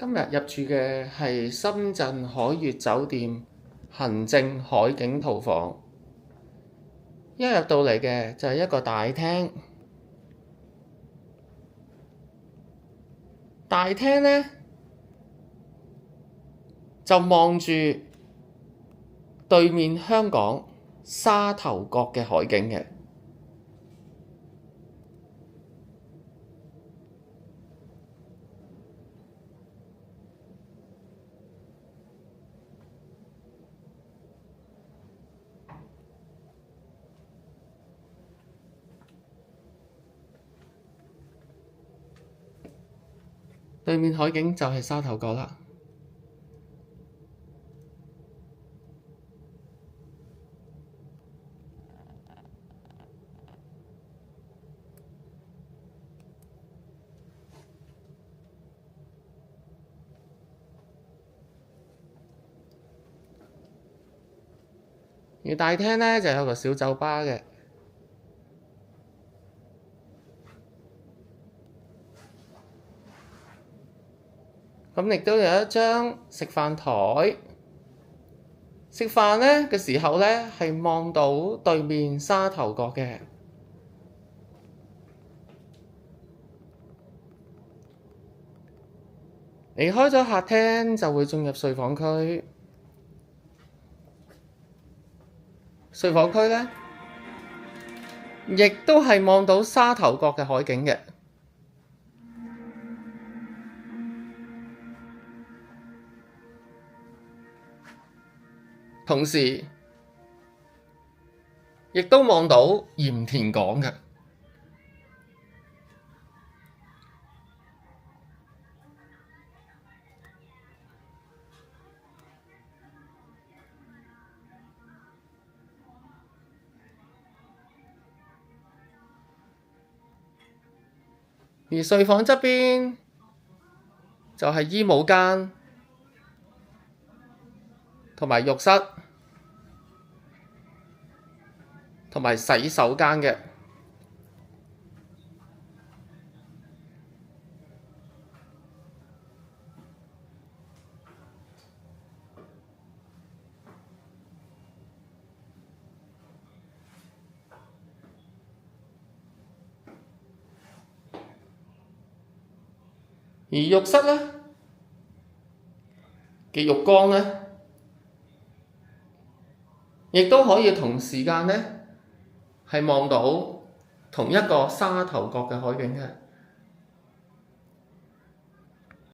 今日入住嘅係深圳海悅酒店行政海景套房。一入到嚟嘅就係一個大廳，大廳呢就望住對面香港沙頭角嘅海景嘅。對面海景就係沙頭角啦。而大廳呢就有個小酒吧嘅。咁亦都有一張食飯台，食飯呢嘅時候呢係望到對面沙頭角嘅。離開咗客廳就會進入睡房區，睡房區呢亦都係望到沙頭角嘅海景嘅。同時，亦都望到鹽田港嘅。而睡房側邊就係衣帽間同埋浴室同埋洗手間嘅。而浴室呢嘅浴缸呢，亦都可以同時間呢係望到同一個沙頭角嘅海景嘅。